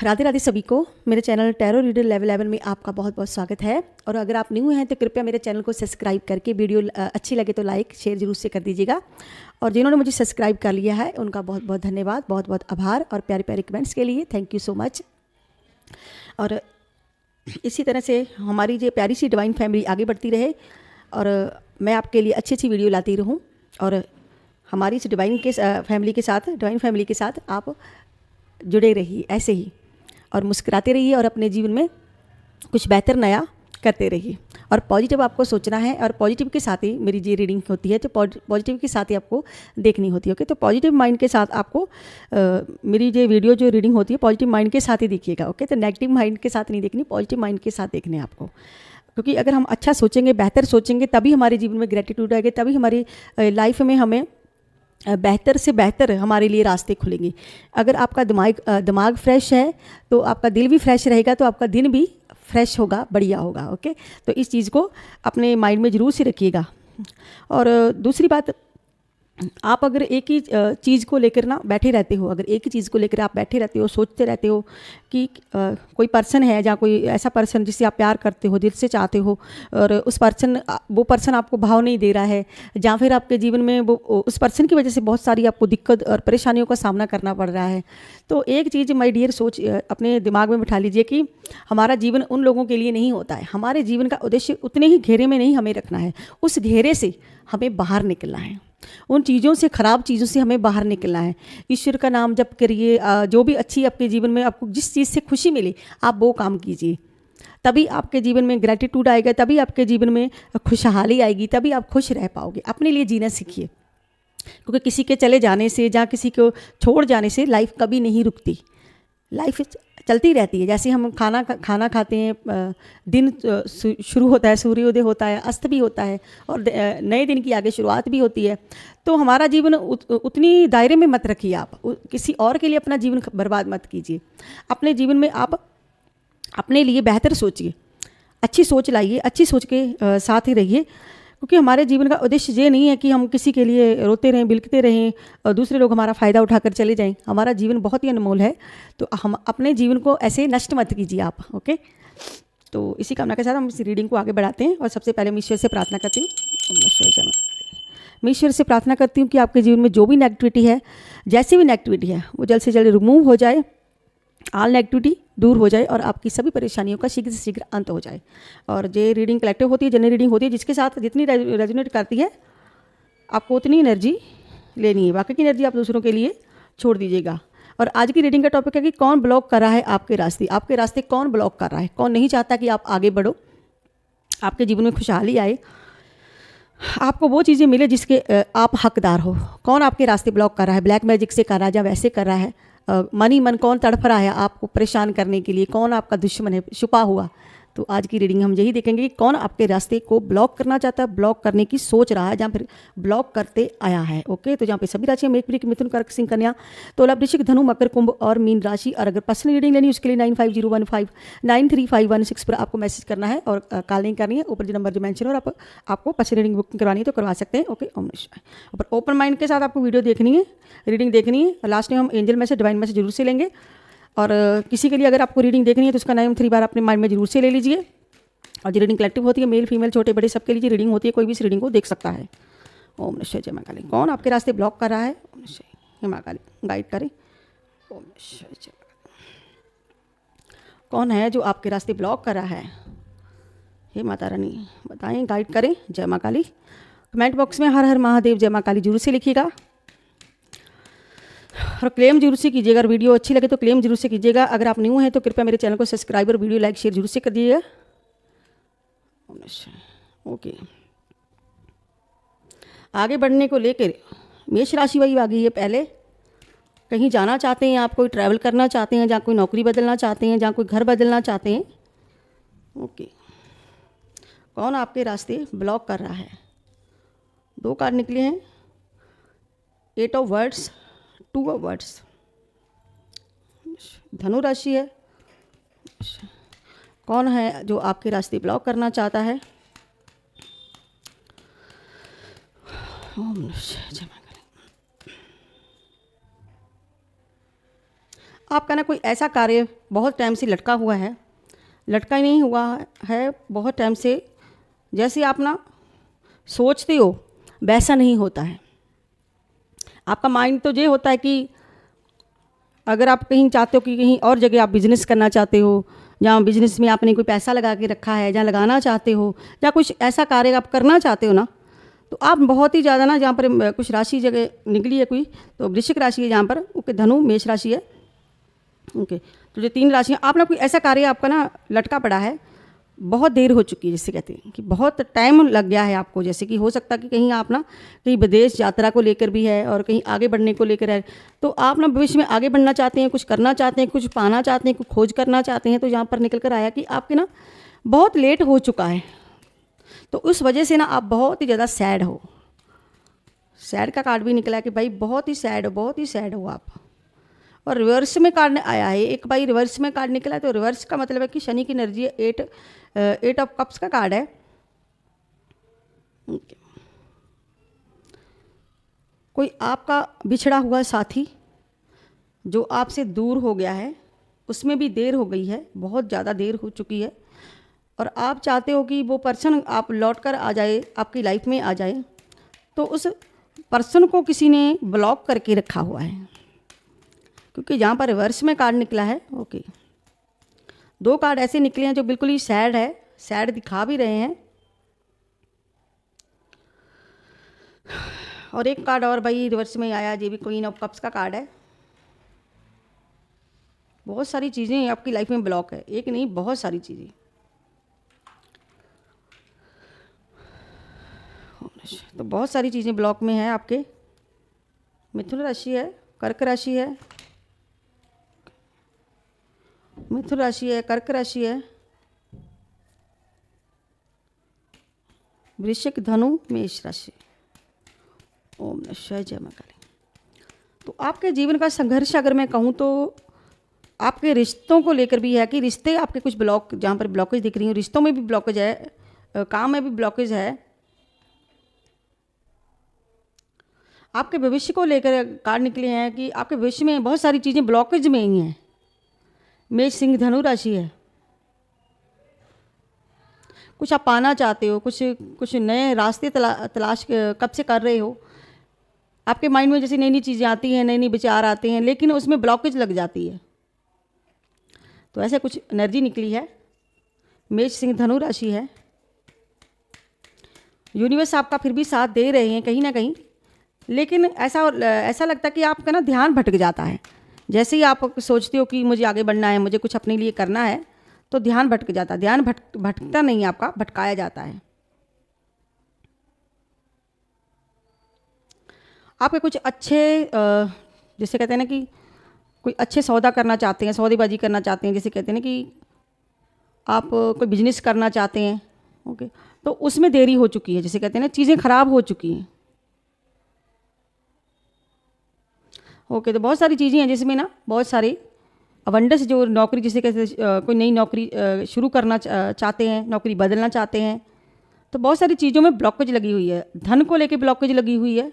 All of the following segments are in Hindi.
राधे राधे सभी को। मेरे चैनल टैरो रीडर लेवल 11 में आपका बहुत बहुत स्वागत है। और अगर आप न्यू हैं तो कृपया मेरे चैनल को सब्सक्राइब करके वीडियो अच्छी लगे तो लाइक शेयर जरूर से कर दीजिएगा। और जिन्होंने मुझे सब्सक्राइब कर लिया है उनका बहुत बहुत धन्यवाद, बहुत बहुत आभार और प्यारे प्यारे कमेंट्स के लिए थैंक यू सो मच। और इसी तरह से हमारी जो प्यारी सी डिवाइन फैमिली आगे बढ़ती रहे और मैं आपके लिए अच्छी अच्छी वीडियो लाती रहूँ। और हमारी इस डिवाइन फैमिली के साथ आप जुड़े रहिए ऐसे ही और मुस्कुराते रहिए और अपने जीवन में कुछ बेहतर नया करते रहिए। और पॉजिटिव आपको सोचना है और पॉजिटिव के साथ ही मेरी ये रीडिंग होती है, तो पॉजिटिव के साथ ही आपको देखनी होती है। ओके, तो पॉजिटिव माइंड के साथ आपको मेरी जो वीडियो जो रीडिंग होती है पॉजिटिव माइंड के साथ ही देखिएगा। ओके, तो नेगेटिव माइंड के साथ नहीं देखनी, पॉजिटिव माइंड के साथ देखने आपको। क्योंकि अगर हम अच्छा सोचेंगे, बेहतर सोचेंगे, तभी हमारे जीवन में ग्रेटिट्यूड आएगी, तभी हमारी लाइफ में हमें बेहतर से बेहतर हमारे लिए रास्ते खुलेंगे। अगर आपका दिमाग फ्रेश है तो आपका दिल भी फ्रेश रहेगा, तो आपका दिन भी फ्रेश होगा, बढ़िया होगा। ओके, तो इस चीज़ को अपने माइंड में ज़रूर से रखिएगा। और दूसरी बात, आप अगर एक ही चीज़ को लेकर ना बैठे रहते हो, अगर एक ही चीज़ को लेकर आप बैठे रहते हो, सोचते रहते हो कि कोई पर्सन है या कोई ऐसा पर्सन जिससे आप प्यार करते हो, दिल से चाहते हो, और वो पर्सन आपको भाव नहीं दे रहा है, या फिर आपके जीवन में वो उस पर्सन की वजह से बहुत सारी आपको दिक्कत और परेशानियों का सामना करना पड़ रहा है, तो एक चीज़ माय डियर सोच अपने दिमाग में बिठा लीजिए कि हमारा जीवन उन लोगों के लिए नहीं होता है। हमारे जीवन का उद्देश्य उतने ही घेरे में नहीं हमें रखना है, उस घेरे से हमें बाहर निकलना है, उन चीज़ों से, ख़राब चीज़ों से हमें बाहर निकलना है। ईश्वर का नाम जप करिए, जो भी अच्छी आपके जीवन में आपको जिस चीज़ से खुशी मिले आप वो काम कीजिए, तभी आपके जीवन में ग्रेटिट्यूड आएगा, तभी आपके जीवन में खुशहाली आएगी, तभी आप खुश रह पाओगे। अपने लिए जीना सीखिए, क्योंकि किसी के चले जाने से या किसी को छोड़ जाने से लाइफ कभी नहीं रुकती, लाइफ चलती रहती है। जैसे हम खाना खाते हैं, दिन शुरू होता है, सूर्योदय होता है, अस्त भी होता है और नए दिन की आगे शुरुआत भी होती है। तो हमारा जीवन उतनी दायरे में मत रखिए, आप किसी और के लिए अपना जीवन बर्बाद मत कीजिए। अपने जीवन में आप अपने लिए बेहतर सोचिए, अच्छी सोच लाइए, अच्छी सोच के साथ ही रहिए। क्योंकि हमारे जीवन का उद्देश्य ये नहीं है कि हम किसी के लिए रोते रहें, बिलखते रहें और दूसरे लोग हमारा फ़ायदा उठाकर चले जाएं। हमारा जीवन बहुत ही अनमोल है, तो हम अपने जीवन को ऐसे नष्ट मत कीजिए आप। ओके, तो इसी कामना के साथ हम इस रीडिंग को आगे बढ़ाते हैं। और सबसे पहले मैं ईश्वर से प्रार्थना करती हूँ। मैं ईश्वर से प्रार्थना करती हूँ कि आपके जीवन में जो भी नेगेटिविटी है, जैसी भी नेगेटिविटी है, वो जल्द से जल्द रिमूव हो जाए, ऑल नेगेटिविटी दूर हो जाए और आपकी सभी परेशानियों का शीघ्र से शीघ्र अंत हो जाए। और ये रीडिंग कलेक्टिव होती है, जनरल रीडिंग होती है, जिसके साथ जितनी रेजोनेट करती है आपको उतनी एनर्जी लेनी है, बाकी की एनर्जी आप दूसरों के लिए छोड़ दीजिएगा। और आज की रीडिंग का टॉपिक है कि कौन ब्लॉक कर रहा है आपके रास्ते, आपके रास्ते कौन ब्लॉक कर रहा है, कौन नहीं चाहता कि आप आगे बढ़ो, आपके जीवन में खुशहाली आए, आपको वो चीज़ें मिले जिसके आप हकदार हो। कौन आपके रास्ते ब्लॉक कर रहा है, ब्लैक मैजिक से कर रहा है या वैसे कर रहा है, मन कौन तड़फ रहा है आपको परेशान करने के लिए, कौन आपका दुश्मन है छुपा हुआ। तो आज की रीडिंग हम यही देखेंगे कि कौन आपके रास्ते को ब्लॉक करना चाहता है, ब्लॉक करने की सोच रहा है, जहाँ फिर ब्लॉक करते आया है। ओके, तो जहाँ पे सभी राशियाँ मेष, मिथुन, कर्क, सिंह, कन्या, तुला, वृश्चिक, धनु, मकर, कुंभ और मीन राशि। और अगर पर्सनल रीडिंग लेनी उसके लिए 9501593516 पर आपको मैसेज करना है और कॉल नहीं करनी है। ऊपर जो नंबर जो मेंशन हो, आपको पर्सनल रीडिंग बुकिंग करवानी है तो करवा सकते हैं। ओके, ओम नमः शिवाय। ऊपर ओपन माइंड के साथ आपको वीडियो देखनी है, रीडिंग देखनी है। लास्ट में हम एंजल मैसेज, डिवाइन मैसेज जरूर से लेंगे। और किसी के लिए अगर आपको रीडिंग देखनी है तो उसका नाम 3 बार अपने माइंड में जरूर से ले लीजिए। और जो रीडिंग कलेक्टिव होती है, मेल फीमेल छोटे बड़े सबके लिए रीडिंग होती है, कोई भी इस रीडिंग को देख सकता है। ओम नमः शिवाय, जय मां काली। कौन आपके रास्ते ब्लॉक कर रहा है, ओम नमः शिवाय, जय मां काली गाइड करें। ओम नमः शिवाय, जय मां काली। कौन है जो आपके रास्ते ब्लॉक कर रहा है, हे माता रानी बताएं, गाइड करें, जय मां काली। कमेंट बॉक्स में हर हर महादेव जय मां काली जरूर से लिखिएगा और क्लेम जरूर से कीजिएगा। अगर वीडियो अच्छी लगे तो क्लेम जरूर से कीजिएगा। अगर आप न्यू हैं तो कृपया मेरे चैनल को सब्सक्राइब और वीडियो लाइक शेयर जरूर से कर दीजिएगा। ओके, आगे बढ़ने को लेकर मेष राशि वही आ गई है। पहले कहीं जाना चाहते हैं आप, कोई ट्रैवल करना चाहते हैं, जहाँ कोई नौकरी बदलना चाहते हैं, जहाँ कोई घर बदलना चाहते हैं। ओके, कौन आपके रास्ते ब्लॉक कर रहा है। 2 कार्ड निकले हैं, 8 ऑफ वर्ड्स, 2 ऑफ वर्ड्स। धनु राशि है। कौन है जो आपके रास्ते ब्लॉक करना चाहता है। आपका ना कोई ऐसा कार्य बहुत टाइम से लटका हुआ है, लटका ही नहीं हुआ है बहुत टाइम से, जैसे आप ना सोचते हो वैसा नहीं होता है। आपका माइंड तो ये होता है कि अगर आप कहीं चाहते हो कि कहीं और जगह आप बिजनेस करना चाहते हो, जहाँ बिजनेस में आपने कोई पैसा लगा के रखा है, जहाँ लगाना चाहते हो, या कुछ ऐसा कार्य आप करना चाहते हो ना, तो आप बहुत ही ज़्यादा ना, जहाँ पर कुछ राशि जगह निकली है कोई, तो वृश्चिक राशि है जहाँ पर, ओके, धनु मेष राशि है, ओके, तो जो 3 राशियाँ, आप ना कोई ऐसा कार्य आपका ना लटका पड़ा है, बहुत देर हो चुकी है, जिससे कहते हैं कि बहुत टाइम लग गया है आपको। जैसे कि हो सकता है कि कहीं आप ना कहीं विदेश यात्रा को लेकर भी है और कहीं आगे बढ़ने को लेकर है, तो आप ना भविष्य में आगे बढ़ना चाहते हैं, कुछ करना चाहते हैं, कुछ पाना चाहते हैं, कुछ खोज करना चाहते हैं, तो यहाँ पर निकल कर आया कि आपके ना बहुत लेट हो चुका है, तो उस वजह से ना आप बहुत ही ज़्यादा सैड हो। सैड का कार्ड भी निकला है कि भाई बहुत ही सैड हो, बहुत ही सैड हो आप। और रिवर्स में कार्ड आया है एक, भाई रिवर्स में कार्ड निकला है, तो रिवर्स का मतलब है कि शनि की एनर्जी, 8 ऑफ कप्स का कार्ड है। कोई आपका बिछड़ा हुआ साथी जो आपसे दूर हो गया है, उसमें भी देर हो गई है, बहुत ज़्यादा देर हो चुकी है, और आप चाहते हो कि वो पर्सन आप लौट कर आ जाए, आपकी लाइफ में आ जाए, तो उस पर्सन को किसी ने ब्लॉक करके रखा हुआ है, क्योंकि जहाँ पर रिवर्स में कार्ड निकला है, ओके, 2 कार्ड ऐसे निकले हैं जो बिल्कुल ही सैड है, सैड दिखा भी रहे हैं, और एक कार्ड और भाई रिवर्स में आया, ये भी क्वीन ऑफ कप्स का कार्ड है। बहुत सारी चीज़ें आपकी लाइफ में ब्लॉक है, एक नहीं बहुत सारी चीज़ें। तो बहुत सारी चीज़ें ब्लॉक में हैं आपके। मिथुन राशि है, कर्क राशि है, मिथुन राशि है, कर्क राशि है, वृश्चिक, धनु, मेष राशि। ओम नमः शिवाय, जय मां काली। तो आपके जीवन का संघर्ष अगर मैं कहूँ तो आपके रिश्तों को लेकर भी है कि रिश्ते आपके कुछ ब्लॉक, जहाँ पर ब्लॉकेज दिख रही है, रिश्तों में भी ब्लॉकेज है, काम में भी ब्लॉकेज है। आपके भविष्य को लेकर कार्ड निकले हैं कि आपके भविष्य में बहुत सारी चीज़ें ब्लॉकेज में ही हैं। मेष, सिंह, धनु राशि है, कुछ आप पाना चाहते हो, कुछ नए रास्ते तलाश कब से कर रहे हो, आपके माइंड में जैसे नई नई चीज़ें आती हैं, नई नई विचार आते हैं, लेकिन उसमें ब्लॉकेज लग जाती है, तो ऐसे कुछ एनर्जी निकली है। मेष, सिंह, धनु राशि है, यूनिवर्स आपका फिर भी साथ दे रहे हैं कहीं ना कहीं, लेकिन ऐसा लगता है कि आपका ना ध्यान भटक जाता है। जैसे ही आप सोचते हो कि मुझे आगे बढ़ना है, मुझे कुछ अपने लिए करना है, तो ध्यान भटक जाता है। ध्यान भटकता नहीं, आपका भटकाया जाता है। आपके कुछ अच्छे जैसे कहते हैं ना कि कोई अच्छे सौदा करना चाहते हैं, सौदेबाजी करना चाहते हैं, जैसे कहते हैं ना कि आप कोई बिजनेस करना चाहते हैं, ओके, तो उसमें देरी हो चुकी है, जैसे कहते हैं ना चीज़ें खराब हो चुकी हैं, ओके। तो बहुत सारी चीज़ें हैं जिसमें ना बहुत सारे अवंडस, जो नौकरी जिसे कहते हैं, कोई नई नौकरी शुरू करना चाहते हैं, नौकरी बदलना चाहते हैं, तो बहुत सारी चीज़ों में ब्लॉकेज लगी हुई है। धन को लेके ब्लॉकेज लगी हुई है।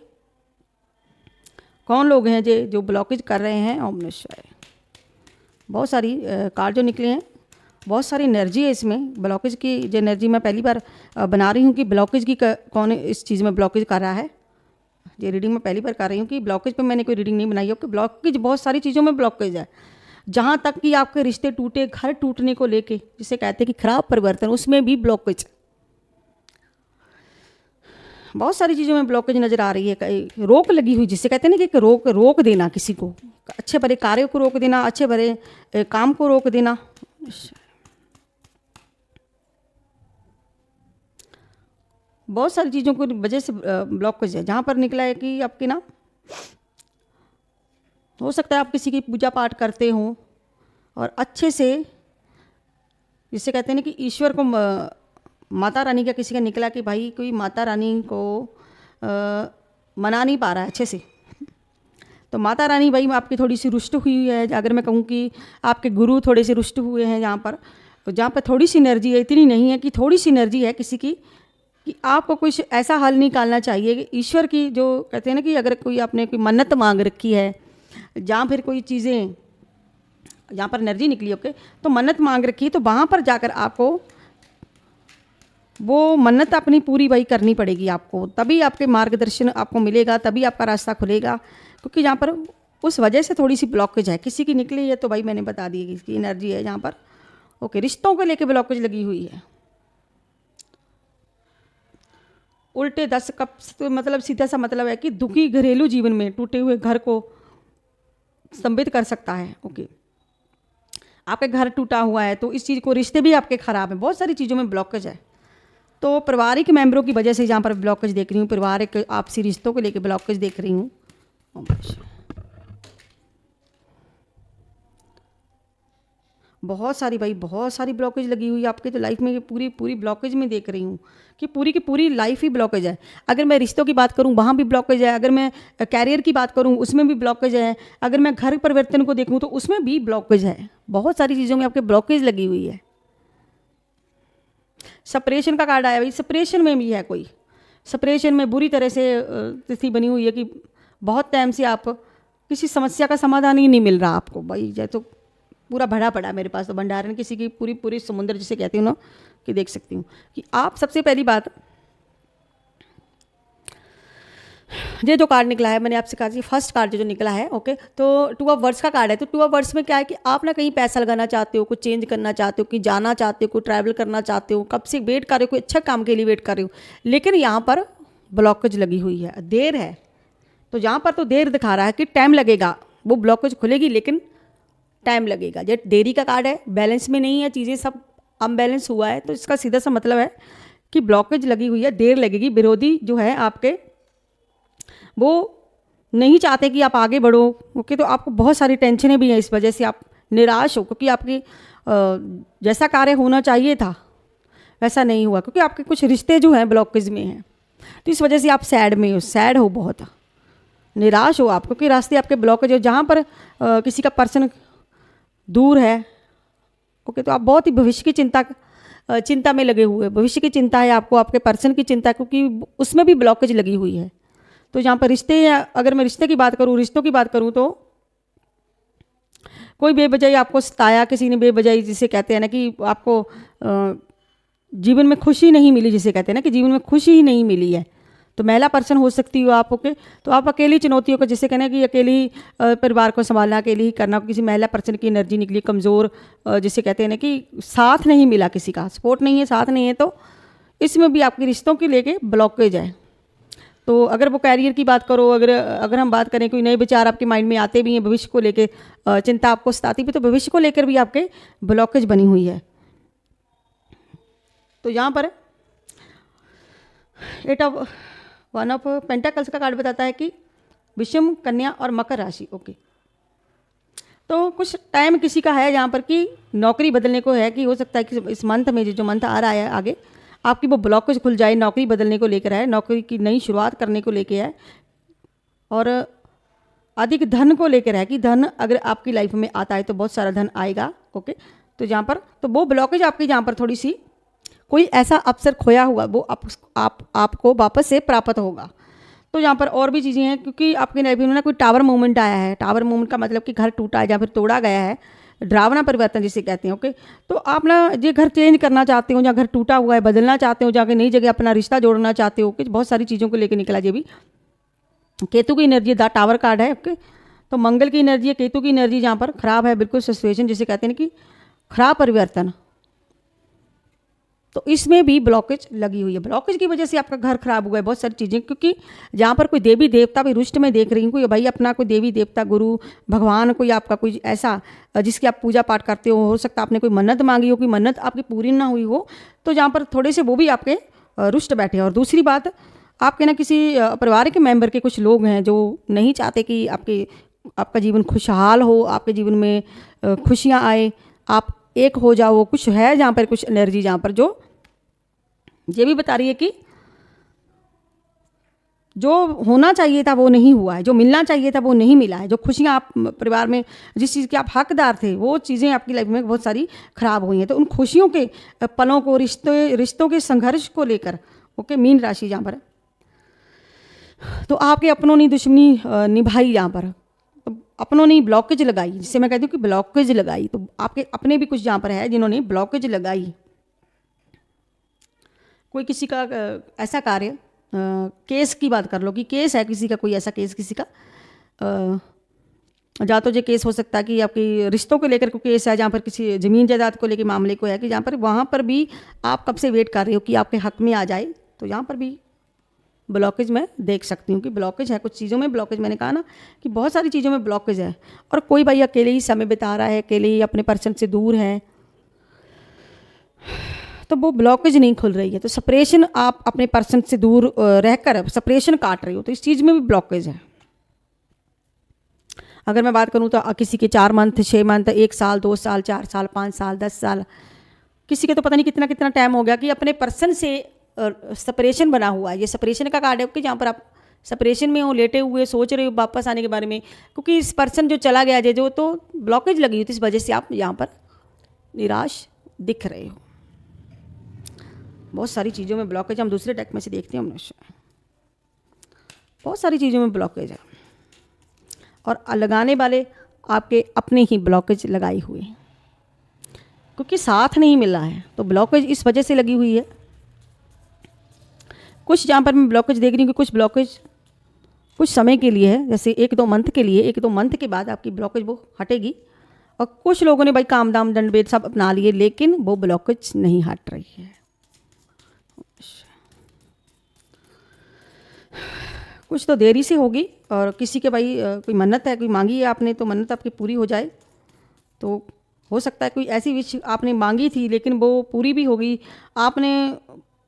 कौन लोग हैं जो ब्लॉकेज कर रहे हैं? ओम नमः शिवाय। बहुत सारी कार्ड जो निकले हैं, बहुत सारी एनर्जी है इसमें। ब्लॉकेज की जो एनर्जी मैं पहली बार बना रही हूँ कि ब्लॉकेज की कौन इस चीज़ में ब्लॉकेज कर रहा है। ये रीडिंग मैं पहली बार कर रही हूँ कि ब्लॉकेज पे मैंने कोई रीडिंग नहीं बनाई है, कि ब्लॉकेज बहुत सारी चीज़ों में ब्लॉकेज है। जहाँ तक कि आपके रिश्ते टूटे, घर टूटने को लेके, जिसे कहते हैं कि खराब परिवर्तन, उसमें भी ब्लॉकेज, बहुत सारी चीज़ों में ब्लॉकेज नज़र आ रही है। रोक लगी हुई, जिसे कहते हैं ना कि रोक देना, किसी को अच्छे भरे कार्यों को रोक देना, अच्छे भरे काम को रोक देना। बहुत सारी चीज़ों की वजह से ब्लॉकेज है। जहाँ पर निकला है कि आपके ना, हो सकता है आप किसी की पूजा पाठ करते हो और अच्छे से, जिसे कहते हैं ना कि ईश्वर को, माता रानी का किसी का निकला कि भाई कोई माता रानी को मना नहीं पा रहा है अच्छे से, तो माता रानी भाई आपकी थोड़ी सी रुष्ट हुई है। अगर मैं कहूँ कि आपके गुरु थोड़े से रुष्ट हुए हैं जहाँ पर थोड़ी सी एनर्जी है, इतनी नहीं है कि थोड़ी सी एनर्जी है किसी की, कि आपको कुछ ऐसा हल निकालना चाहिए कि ईश्वर की, जो कहते हैं ना कि अगर कोई आपने कोई मन्नत मांग रखी है, जहाँ फिर कोई चीज़ें यहाँ पर एनर्जी निकली, ओके। तो मन्नत मांग रखी है, तो वहाँ पर जाकर आपको वो मन्नत अपनी पूरी वही करनी पड़ेगी आपको, तभी आपके मार्गदर्शन आपको मिलेगा, तभी आपका रास्ता खुलेगा। क्योंकि यहाँ पर उस वजह से थोड़ी सी ब्लॉकेज है, किसी की निकली है तो भाई मैंने बता दी कि इसकी एनर्जी है यहाँ पर, ओके। रिश्तों को लेकर ब्लॉकेज लगी हुई है। उल्टे 10 कप तो मतलब सीधा सा मतलब है कि दुखी घरेलू जीवन में टूटे हुए घर को संबित कर सकता है, ओके। आपके घर टूटा हुआ है तो इस चीज़ को, रिश्ते भी आपके खराब हैं, बहुत सारी चीज़ों में ब्लॉकेज है। तो पारिवारिक मेंबरों की वजह से यहाँ पर ब्लॉकेज देख रही हूँ, पारिवारिक आपसी रिश्तों को लेकर ब्लॉकेज देख रही हूँ। बहुत सारी भाई, बहुत सारी ब्लॉकेज लगी हुई है आपके तो लाइफ में, पूरी पूरी ब्लॉकेज में देख रही हूँ कि पूरी की पूरी लाइफ ही ब्लॉकेज है। अगर मैं रिश्तों की बात करूँ वहाँ भी ब्लॉकेज है, अगर मैं कैरियर की बात करूँ उसमें भी ब्लॉकेज है, अगर मैं घर परिवर्तन को देखूँ तो उसमें भी ब्लॉकेज है। बहुत सारी चीज़ों में आपके ब्लॉकेज लगी हुई है। सेपरेशन का कार्ड आया भाई, सेपरेशन में भी है कोई, सेपरेशन में बुरी तरह से स्थिति बनी हुई है कि बहुत टाइम से आप किसी समस्या का समाधान ही नहीं मिल रहा आपको भाई। जैसे तो पूरा भरा पड़ा मेरे पास तो भंडारण किसी की पूरी पूरी समुद्र जिसे कहती हूँ ना, कि देख सकती हूँ कि आप सबसे पहली बात, ये जो कार्ड निकला है मैंने आपसे कहा कि फर्स्ट कार्ड जो निकला है, ओके। तो 2 ऑफ वर्ड्स का कार्ड है। तो 2 ऑफ वर्ड्स में क्या है कि आप ना कहीं पैसा लगाना चाहते हो, कुछ चेंज करना चाहते हो, कहीं जाना चाहते हो, कोई ट्रैवल करना चाहते हो, कब से वेट कर रहे हो, कोई अच्छा काम के लिए वेट कर रहे हो, लेकिन यहाँ पर ब्लॉकेज लगी हुई है, देर है। तो यहाँ पर तो देर दिखा रहा है कि टाइम लगेगा, वो ब्लॉकेज खुलेगी लेकिन टाइम लगेगा। जो देरी का कार्ड है, बैलेंस में नहीं है, चीज़ें सब अनबैलेंस हुआ है, तो इसका सीधा सा मतलब है कि ब्लॉकेज लगी हुई है, देर लगेगी। विरोधी जो है आपके वो नहीं चाहते कि आप आगे बढ़ो, ओके। तो आपको बहुत सारी टेंशनें भी हैं, इस वजह से आप निराश हो, क्योंकि आपकी जैसा कार्य होना चाहिए था वैसा नहीं हुआ, क्योंकि आपके कुछ रिश्ते जो हैं ब्लॉकेज में हैं। तो इस वजह से आप सैड हो, बहुत निराश हो आप, क्योंकि रास्ते आपके ब्लॉकेज हो। जहाँ पर किसी का पर्सन दूर है, ओके, तो आप बहुत ही भविष्य की चिंता में लगे हुए, भविष्य की चिंता है आपको, आपके पर्सन की चिंता, क्योंकि उसमें भी ब्लॉकेज लगी हुई है। तो यहाँ पर रिश्ते, अगर मैं रिश्ते की बात करूँ, रिश्तों की बात करूँ, तो कोई बेवजह आपको सताया, किसी ने बेवजह, जिसे कहते हैं ना कि आपको जीवन में खुशी नहीं मिली, जिसे कहते हैं ना कि जीवन में खुशी ही नहीं मिली है, तो महिला पर्सन हो सकती हो आप, ओके। तो आप अकेली चुनौतियों को, जिसे कहना है कि अकेली परिवार को संभालना, अकेली ही करना, किसी महिला पर्सन की एनर्जी निकली कमज़ोर, जिसे कहते हैं ना कि साथ नहीं मिला, किसी का सपोर्ट नहीं है, साथ नहीं है, तो इसमें भी आपके रिश्तों के लेके ब्लॉकेज है। तो अगर वो कैरियर की बात करो, अगर हम बात करें, कोई नए विचार आपके माइंड में आते भी हैं, भविष्य को लेके चिंता आपको सताती भी, तो भविष्य को लेकर भी आपके ब्लॉकेज बनी हुई है। तो यहाँ पर 1 ऑफ पेंटाकल्स का कार्ड बताता है कि विषम, कन्या और मकर राशि, ओके। तो कुछ टाइम किसी का है यहाँ पर कि नौकरी बदलने को है, कि हो सकता है कि इस मंथ में, जो मंथ आ रहा है आगे, आपकी वो ब्लॉकेज खुल जाए, नौकरी बदलने को लेकर है, नौकरी की नई शुरुआत करने को लेकर है, और अधिक धन को लेकर है कि धन अगर आपकी लाइफ में आता है तो बहुत सारा धन आएगा, ओके। तो यहाँ पर तो वो ब्लॉकेज आपकी यहाँ पर थोड़ी सी, कोई ऐसा अवसर खोया हुआ वो आपको वापस से प्राप्त होगा। तो यहाँ पर और भी चीज़ें हैं, क्योंकि आपके लाइफ में ना कोई टावर मूवमेंट आया है। टावर मूवमेंट का मतलब कि घर टूटा है या फिर तोड़ा गया है, ड्रावना परिवर्तन जिसे कहते हैं, ओके। तो आप ना ये घर चेंज करना चाहते हो, या घर टूटा हुआ है बदलना चाहते हो, जाके नई जगह अपना रिश्ता जोड़ना चाहते हो, कि बहुत सारी चीज़ों को लेकर निकला। ये भी केतु की एनर्जी, द टावर कार्ड है, ओके। तो मंगल की एनर्जी है, केतु की एनर्जी यहाँ पर खराब है, बिल्कुल सिचुएशन जिसे कहते हैं कि खराब परिवर्तन। तो इसमें भी ब्लॉकेज लगी हुई है, ब्लॉकेज की वजह से आपका घर खराब हुआ है, बहुत सारी चीज़ें। क्योंकि जहाँ पर कोई देवी देवता भी रुष्ट में देख रही हूँ, कोई भाई अपना कोई देवी देवता, गुरु भगवान, कोई आपका कोई ऐसा जिसकी आप पूजा पाठ करते हो सकता है आपने कोई मन्नत मांगी हो, कोई मन्नत आपकी पूरी ना हुई हो, तो जहाँ पर थोड़े से वो भी आपके रुष्ट बैठे हैं। और दूसरी बात, आपके ना किसी पारिवारिक मेंबर के कुछ लोग हैं जो नहीं चाहते कि आपका जीवन खुशहाल हो, आपके जीवन में खुशियाँ आए, आप एक हो जाओ। कुछ है जहाँ पर कुछ एनर्जी जहाँ पर जो ये भी बता रही है कि जो होना चाहिए था वो नहीं हुआ है, जो मिलना चाहिए था वो नहीं मिला है, जो खुशियाँ आप परिवार में, जिस चीज़ के आप हकदार थे, वो चीज़ें आपकी लाइफ में बहुत सारी खराब हुई हैं। तो उन खुशियों के पलों को, रिश्तों के संघर्ष को लेकर, ओके, मीन राशि यहाँ पर, तो आपके अपनों ने दुश्मनी निभाई यहाँ पर। तो अपनों ने ब्लॉकेज लगाई, जिससे मैं कहती हूँ कि ब्लॉकेज लगाई, तो आपके अपने भी कुछ जहाँ पर है जिन्होंने ब्लॉकेज लगाई। कोई किसी का ऐसा कार्य, केस की बात कर लो कि केस है किसी का, कोई ऐसा केस किसी का, या तो ये केस हो सकता है कि आपकी रिश्तों को लेकर कोई केस है, जहाँ पर किसी ज़मीन जायदाद को लेकर मामले को है, कि जहाँ पर वहाँ पर भी आप कब से वेट कर रहे हो कि आपके हक में आ जाए, तो यहाँ पर भी ब्लॉकेज मैं देख सकती हूँ कि ब्लॉकेज है। कुछ चीज़ों में ब्लॉकेज, मैंने कहा ना कि बहुत सारी चीज़ों में ब्लॉकेज है। और कोई भाई अकेले ही समय बिता रहा है, अकेले ही अपने पर्सन से दूर है, तो वो ब्लॉकेज नहीं खुल रही है। तो सेपरेशन, आप अपने पर्सन से दूर रहकर सेपरेशन काट रही हो, तो इस चीज़ में भी ब्लॉकेज है। अगर मैं बात करूं तो किसी के 4 मंथ, 6 मंथ, 1 साल, 2 साल, 4 साल, 5 साल, 10 साल, किसी के तो पता नहीं कितना कितना टाइम हो गया कि अपने पर्सन से सेपरेशन बना हुआ है। ये सेपरेशन का कार्ड है कि जहाँ पर आप सेपरेशन में हो, लेटे हुए सोच रहे हो वापस आने के बारे में, क्योंकि इस पर्सन जो चला गया जो तो ब्लॉकेज लगी हुई थी, इस वजह से आप यहाँ पर निराश दिख रहे हो। बहुत सारी चीज़ों में ब्लॉकेज, हम दूसरे डेक में से देखते हैं, बहुत सारी चीज़ों में ब्लॉकेज है। और लगाने वाले आपके अपने ही ब्लॉकेज लगाए हुए, क्योंकि साथ नहीं मिल रहा है, तो ब्लॉकेज इस वजह से लगी हुई है। कुछ जहाँ पर मैं ब्लॉकेज देख रही हूँ कि कुछ ब्लॉकेज कुछ समय के लिए है, जैसे 1-2 मंथ के लिए, 1-2 मंथ के बाद आपकी ब्लॉकेज वो हटेगी। और कुछ लोगों ने भाई काम दाम दंड भेद सब अपना लिए, लेकिन वो ब्लॉकेज नहीं हट रही है। कुछ तो देरी से होगी, और किसी के भाई कोई मन्नत है, कोई मांगी है आपने, तो मन्नत आपकी पूरी हो जाए। तो हो सकता है कोई ऐसी विश आपने मांगी थी लेकिन वो पूरी भी हो गई, आपने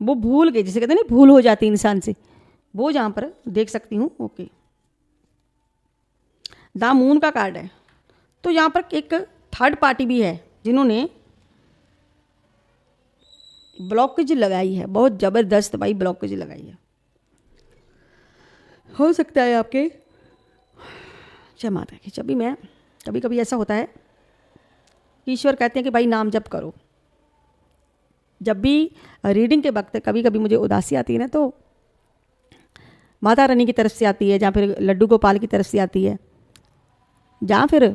वो भूल गए, जिसे कहते हैं ना भूल हो जाती है इंसान से, वो जहाँ पर देख सकती हूँ। ओके, द मून का कार्ड है, तो यहाँ पर एक थर्ड पार्टी भी है जिन्होंने ब्लॉकेज लगाई है, बहुत ज़बरदस्त भाई ब्लॉकेज लगाई है। हो सकता है आपके, जय माता की, जब भी मैं कभी कभी ऐसा होता है, ईश्वर कहते हैं कि भाई नाम जप करो। जब भी रीडिंग के वक्त कभी कभी मुझे उदासी आती है ना, तो माता रानी की तरफ से आती है, या फिर लड्डू गोपाल की तरफ से आती है, या फिर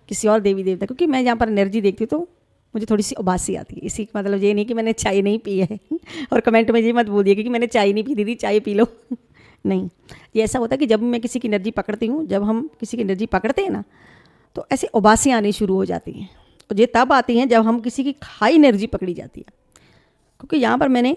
किसी और देवी देवता, क्योंकि मैं यहाँ पर एनर्जी देखती हूँ तो मुझे थोड़ी सी उबासी आती है। इसी मतलब ये नहीं कि मैंने चाय नहीं पी है और कमेंट में ये मत बोल दिया कि मैंने चाय नहीं पी, दीदी चाय पी लो नहीं, ये ऐसा होता है कि जब मैं किसी की एनर्जी पकड़ती हूँ, जब हम किसी की एनर्जी पकड़ते हैं ना, तो ऐसे उबासियाँ आनी शुरू हो जाती हैं। और ये तब आती हैं जब हम किसी की हाई एनर्जी पकड़ी जाती है, क्योंकि यहाँ पर मैंने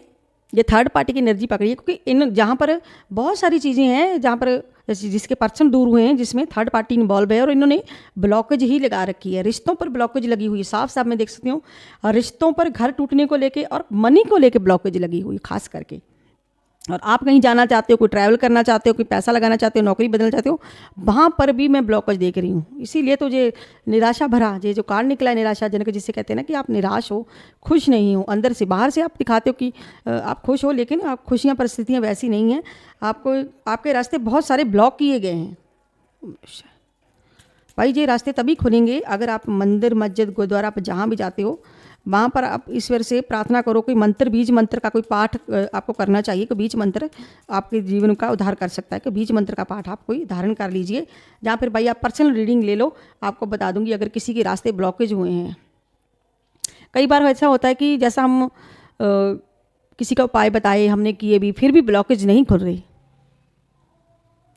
ये थर्ड पार्टी की एनर्जी पकड़ी है, क्योंकि इन जहाँ पर बहुत सारी चीज़ें हैं जहाँ पर जिसके पर्सन दूर हुए हैं, जिसमें थर्ड पार्टी इन्वॉल्व है, और इन्होंने ब्लॉकेज ही लगा रखी है। रिश्तों पर ब्लॉकेज लगी हुई है, साफ साफ मैं देख सकती हूँ। और रिश्तों पर, घर टूटने को लेके और मनी को लेके ब्लॉकेज लगी हुई खास करके। और आप कहीं जाना चाहते हो, कोई ट्रैवल करना चाहते हो, कोई पैसा लगाना चाहते हो, नौकरी बदलना चाहते हो, वहाँ पर भी मैं ब्लॉकेज देख रही हूँ। इसीलिए तो ये निराशा भरा, ये जो कार्ड निकला है निराशाजनक, जिसे कहते हैं ना कि आप निराश हो, खुश नहीं हो अंदर से। बाहर से आप दिखाते हो कि आप खुश हो, लेकिन आप खुशियाँ, परिस्थितियाँ वैसी नहीं हैं। आपको आपके रास्ते बहुत सारे ब्लॉक किए गए हैं भाई। ये रास्ते तभी खुलेंगे अगर आप मंदिर, मस्जिद, गुरुद्वारा पर जहाँ भी जाते हो, वहाँ पर आप ईश्वर से प्रार्थना करो। कोई मंत्र, बीज मंत्र का कोई पाठ आपको करना चाहिए। कोई बीज मंत्र आपके जीवन का उद्धार कर सकता है। कोई बीज मंत्र का पाठ आप कोई धारण कर लीजिए, जहाँ फिर भाई आप पर्सनल रीडिंग ले लो, आपको बता दूंगी अगर किसी के रास्ते ब्लॉकेज हुए हैं। कई बार ऐसा होता है कि जैसा हम किसी का उपाय बताए, हमने किए भी, फिर भी ब्लॉकेज नहीं खुल रही,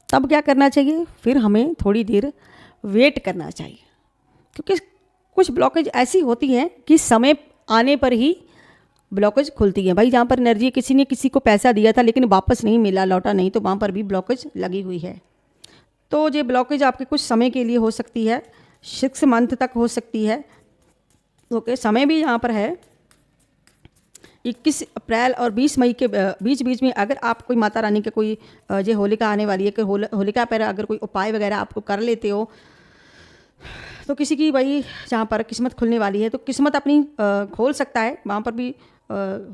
तब क्या करना चाहिए? फिर हमें थोड़ी देर वेट करना चाहिए, क्योंकि कुछ ब्लॉकेज ऐसी होती हैं कि समय आने पर ही ब्लॉकेज खुलती है भाई। जहाँ पर एनर्जी, किसी ने किसी को पैसा दिया था लेकिन वापस नहीं मिला, लौटा नहीं, तो वहाँ पर भी ब्लॉकेज लगी हुई है। तो ये ब्लॉकेज आपके कुछ समय के लिए हो सकती है, 6 मंथ तक हो सकती है। ओके, समय भी यहाँ पर है 21 अप्रैल और 20 मई के बीच बीच में। अगर आप कोई माता रानी के कोई ये होलिका आने वाली है कि होलिका पर अगर कोई उपाय वगैरह आपको कर लेते हो, तो किसी की भाई जहाँ पर किस्मत खुलने वाली है, तो किस्मत अपनी खोल सकता है। वहाँ पर भी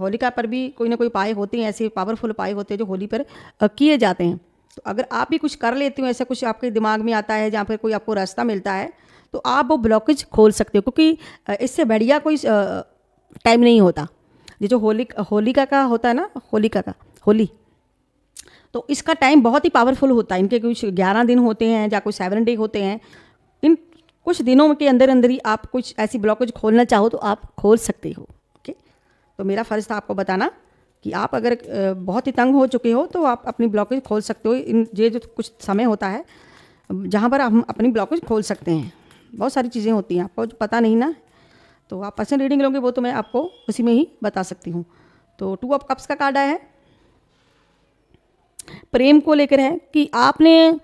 होलिका पर भी कोई ना कोई उपाय होते हैं, ऐसे पावरफुल उपाय होते हैं जो होली पर किए जाते हैं। तो अगर आप भी कुछ कर लेते हो, ऐसा कुछ आपके दिमाग में आता है जहाँ पर कोई आपको रास्ता मिलता है, तो आप वो ब्लॉकेज खोल सकते हो, क्योंकि इससे बढ़िया कोई टाइम नहीं होता। ये जो होलिका का होता है ना, होलिका का होली, तो इसका टाइम बहुत ही पावरफुल होता है। इनके कुछ 11 दिन होते हैं या कोई 7 डे होते हैं। इन कुछ दिनों के अंदर अंदर ही आप कुछ ऐसी ब्लॉकेज खोलना चाहो तो आप खोल सकते हो। ओके, तो मेरा फ़र्ज़ था आपको बताना कि आप अगर बहुत ही तंग हो चुके हो तो आप अपनी ब्लॉकेज खोल सकते हो। इन ये जो कुछ समय होता है जहाँ पर हम अपनी ब्लॉकेज खोल सकते हैं। बहुत सारी चीज़ें होती हैं, आपको जो पता नहीं ना, तो आप पर्सनल रीडिंग लोगे वो तो मैं आपको उसी में ही बता सकती हूँ। तो 2 ऑफ कप्स का कार्ड आया है, प्रेम को लेकर है कि आपने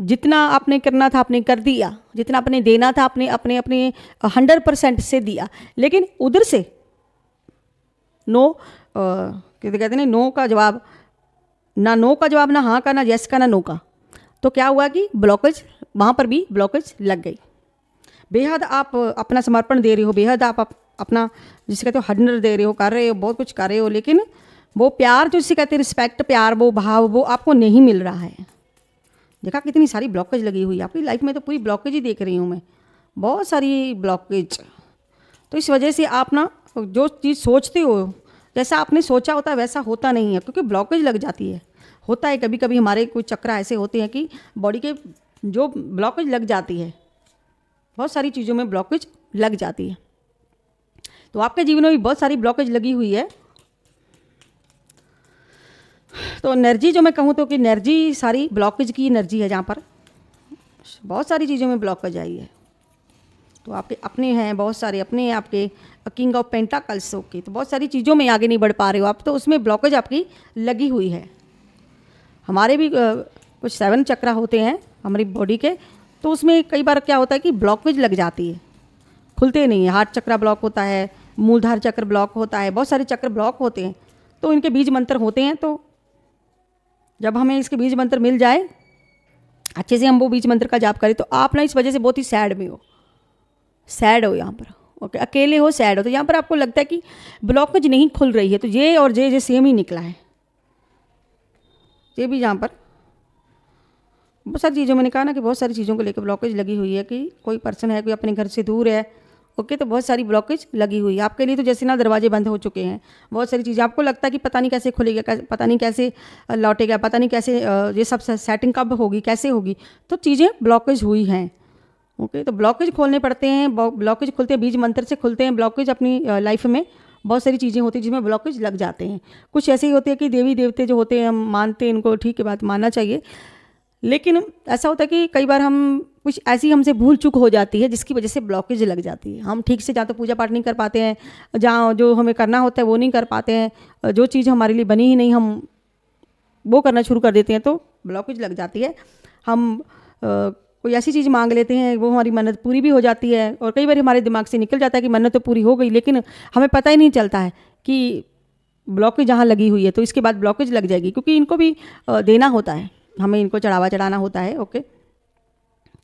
जितना आपने करना था आपने कर दिया, जितना आपने देना था आपने अपने अपने 100% से दिया, लेकिन उधर से नो कहते हैं नो का जवाब, ना नो का जवाब, ना हाँ का, ना यस का, ना नो का। तो क्या हुआ कि ब्लॉकेज, वहाँ पर भी ब्लॉकेज लग गई। बेहद आप अपना समर्पण दे रहे हो, बेहद आप अपना जिसे कहते हो 100 दे रहे हो, कर रहे हो, बहुत कुछ कर रहे हो, लेकिन वो प्यार जो जिसे कहते हैं रिस्पेक्ट, प्यार, वो भाव वो आपको नहीं मिल रहा है। देखा कितनी सारी ब्लॉकेज लगी हुई है आपकी लाइफ में, तो पूरी ब्लॉकेज ही देख रही हूँ मैं, बहुत सारी ब्लॉकेज। तो इस वजह से आप ना जो चीज़ सोचते हो जैसा आपने सोचा होता है वैसा होता नहीं है, क्योंकि ब्लॉकेज लग जाती है। होता है कभी कभी हमारे कुछ चक्र ऐसे होते हैं कि बॉडी के जो ब्लॉकेज लग जाती है, बहुत सारी चीज़ों में ब्लॉकेज लग जाती है। तो आपके जीवन में भी बहुत सारी ब्लॉकेज लगी हुई है। तो एनर्जी जो मैं कहूँ तो कि एनर्जी सारी ब्लॉकेज की एनर्जी है, जहाँ पर बहुत सारी चीज़ों में ब्लॉकेज आई है। तो आपके अपने हैं, बहुत सारे अपने हैं आपके, किंग ऑफ पेंटाकल्स। ओके, तो बहुत सारी चीज़ों में आगे नहीं बढ़ पा रहे हो आप, तो उसमें ब्लॉकेज आपकी लगी हुई है। हमारे भी कुछ 7 चक्र होते हैं हमारी बॉडी के, तो उसमें कई बार क्या होता है कि ब्लॉकेज लग जाती है, खुलते नहीं है। हार्ट चक्र ब्लॉक होता है, मूलधार चक्र ब्लॉक होता है, बहुत सारे चक्र ब्लॉक होते हैं। तो इनके बीज मंत्र होते हैं, तो जब हमें इसके बीज मंत्र मिल जाए अच्छे से, हम वो बीज मंत्र का जाप करें, तो आप ना इस वजह से बहुत ही सैड में हो, सैड हो यहाँ पर। ओके, अकेले हो, सैड हो, तो यहाँ पर आपको लगता है कि ब्लॉकेज नहीं खुल रही है। तो ये और ये सेम ही निकला है, ये भी यहाँ पर बहुत सारी चीज़ों, मैंने कहा ना कि बहुत सारी चीज़ों को लेकर ब्लॉकेज लगी हुई है। कि कोई पर्सन है, कोई अपने घर से दूर है। ओके, तो बहुत सारी ब्लॉकेज लगी हुई है आपके लिए। तो जैसे ना दरवाजे बंद हो चुके हैं, बहुत सारी चीज़ें आपको लगता है कि पता नहीं कैसे खुलेगा, पता नहीं कैसे लौटेगा, पता नहीं कैसे ये सब सेटिंग कब होगी, कैसे होगी। तो चीज़ें ब्लॉकेज हुई हैं। ओके, तो ब्लॉकेज खोलने पड़ते हैं। ब्लॉकेज खुलते हैं बीज मंत्र से, खुलते हैं ब्लॉकेज अपनी लाइफ में। बहुत सारी चीज़ें होती हैं जिसमें ब्लॉकेज लग जाते हैं। कुछ ऐसे ही होते हैं कि देवी देवते जो होते हैं हम मानते हैं, इनको ठीक है, बात मानना चाहिए, लेकिन ऐसा होता है कि कई बार हम कुछ ऐसी हमसे भूल चूक हो जाती है जिसकी वजह से ब्लॉकेज लग जाती है। हम ठीक से जहाँ तो पूजा पाठ नहीं कर पाते हैं, जहाँ जो हमें करना होता है वो नहीं कर पाते हैं, जो चीज़ हमारे लिए बनी ही नहीं हम वो करना शुरू कर देते हैं, तो ब्लॉकेज लग जाती है। हम कोई ऐसी चीज़ मांग लेते हैं, वो हमारी मन्नत पूरी भी हो जाती है, और कई बार हमारे दिमाग से निकल जाता है कि मन्नत तो पूरी हो गई, लेकिन हमें पता ही नहीं चलता है कि ब्लॉकेज जहाँ लगी हुई है। तो इसके बाद ब्लॉकेज लग जाएगी, क्योंकि इनको भी देना होता है, हमें इनको चढ़ावा चढ़ाना होता है। ओके,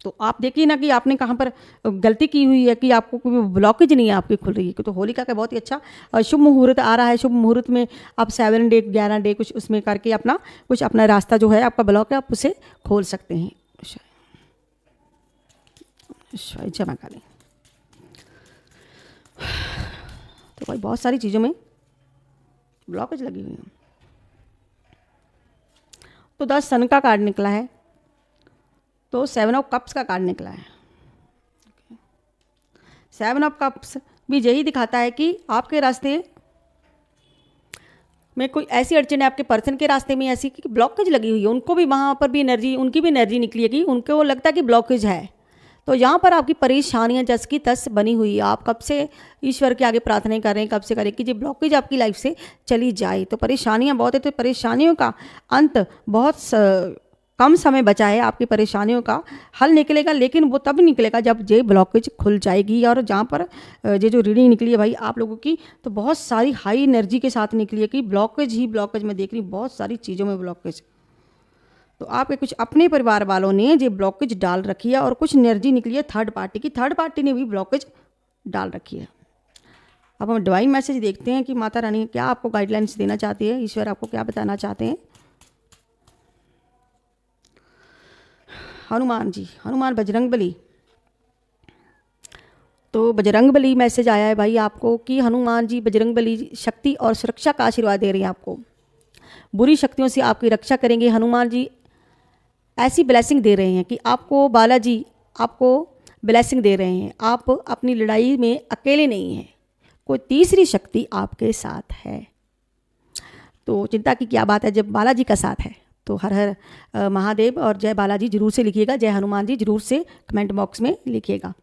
तो आप देखिए ना कि आपने कहाँ पर गलती की हुई है कि आपको कोई ब्लॉकेज नहीं है आपकी खुल रही है। तो होलिका का बहुत ही अच्छा शुभ मुहूर्त आ रहा है। शुभ मुहूर्त में आप 7 डे 11 डे कुछ उसमें करके अपना कुछ अपना रास्ता जो है आपका ब्लॉक है, आप उसे खोल सकते हैं। जमा करें। तो भाई बहुत सारी चीज़ों में ब्लॉकेज लगी हुई है। तो 10 सन का कार्ड निकला है, तो 7 ऑफ कप्स का कार्ड निकला है। 7 ऑफ कप्स भी यही दिखाता है कि आपके रास्ते में कोई ऐसी अड़चन है, आपके पर्सन के रास्ते में ऐसी कि ब्लॉकेज लगी हुई है। उनको भी वहाँ पर भी एनर्जी, उनकी भी एनर्जी निकली है कि उनको लगता है कि ब्लॉकेज है। तो यहाँ पर आपकी परेशानियाँ जस की तस बनी हुई है। आप कब से ईश्वर के आगे प्रार्थना कर रहे हैं, कब से करें कि ये ब्लॉकेज आपकी लाइफ से चली जाए। तो परेशानियाँ बहुत है, तो परेशानियों का अंत बहुत कम समय बचा है, आपकी परेशानियों का हल निकलेगा, लेकिन वो तब निकलेगा जब ये ब्लॉकेज खुल जाएगी। और जहाँ पर ये जो रीडिंग निकली है भाई आप लोगों की, तो बहुत सारी हाई एनर्जी के साथ निकली है कि ब्लॉकेज ही ब्लॉकेज। मैं देख रही हूँ बहुत सारी चीज़ों में ब्लॉकेज। तो आपके कुछ अपने परिवार वालों ने ये ब्लॉकेज डाल रखी है, और कुछ एनर्जी निकली है थर्ड पार्टी की, थर्ड पार्टी ने भी ब्लॉकेज डाल रखी है। अब हम डिवाइन मैसेज देखते हैं कि माता रानी क्या आपको गाइडलाइंस देना चाहती है, ईश्वर आपको क्या बताना चाहते हैं। हनुमान जी, हनुमान बजरंगबली, तो बजरंगबली मैसेज आया है भाई आपको कि हनुमान जी बजरंगबली शक्ति और सुरक्षा का आशीर्वाद दे रही हैं आपको। बुरी शक्तियों से आपकी रक्षा करेंगे। हनुमान जी ऐसी ब्लेसिंग दे रहे हैं कि आपको बालाजी आपको ब्लेसिंग दे रहे हैं। आप अपनी लड़ाई में अकेले नहीं हैं, कोई तीसरी शक्ति आपके साथ है। तो चिंता की क्या बात है जब बालाजी का साथ है। तो हर हर महादेव और जय बालाजी जरूर से लिखिएगा, जय हनुमान जी जरूर से कमेंट बॉक्स में लिखिएगा,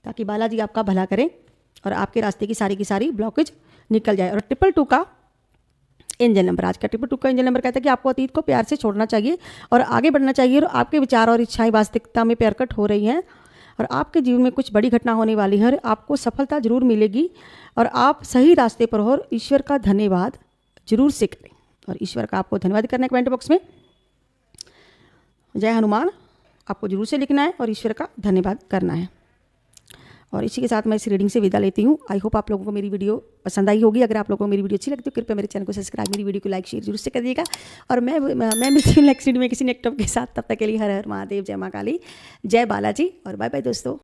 ताकि बालाजी आपका भला करें और आपके रास्ते की सारी ब्लॉकेज निकल जाए। और 222 का एंजल नंबर, आज का 222 का एंजल नंबर कहता है कि आपको अतीत को प्यार से छोड़ना चाहिए और आगे बढ़ना चाहिए। और आपके विचार और इच्छाएं वास्तविकता में प्रकट हो रही हैं और आपके जीवन में कुछ बड़ी घटना होने वाली है। आपको सफलता जरूर मिलेगी और आप सही रास्ते पर हो। और ईश्वर का धन्यवाद जरूर से करें, और ईश्वर का आपको धन्यवाद करना है कमेंट बॉक्स में। जय हनुमान आपको जरूर से लिखना है और ईश्वर का धन्यवाद करना है। और इसी के साथ मैं इस रीडिंग से विदा लेती हूँ। आई होप आप लोगों को मेरी वीडियो पसंद आई होगी। अगर आप लोगों को मेरी वीडियो अच्छी लगती है तो कृपया मेरे चैनल को सब्सक्राइब, मेरी वीडियो को लाइक शेयर जरूर से कर दीजिएगा। और मैं मिलती हूँ नेक्स्ट वीडियो में किसी नेक्स्ट टॉपिक के साथ। तब तक के लिए हर हर महादेव, जय माँ काली, जय बालाजी और बाय बाय दोस्तों।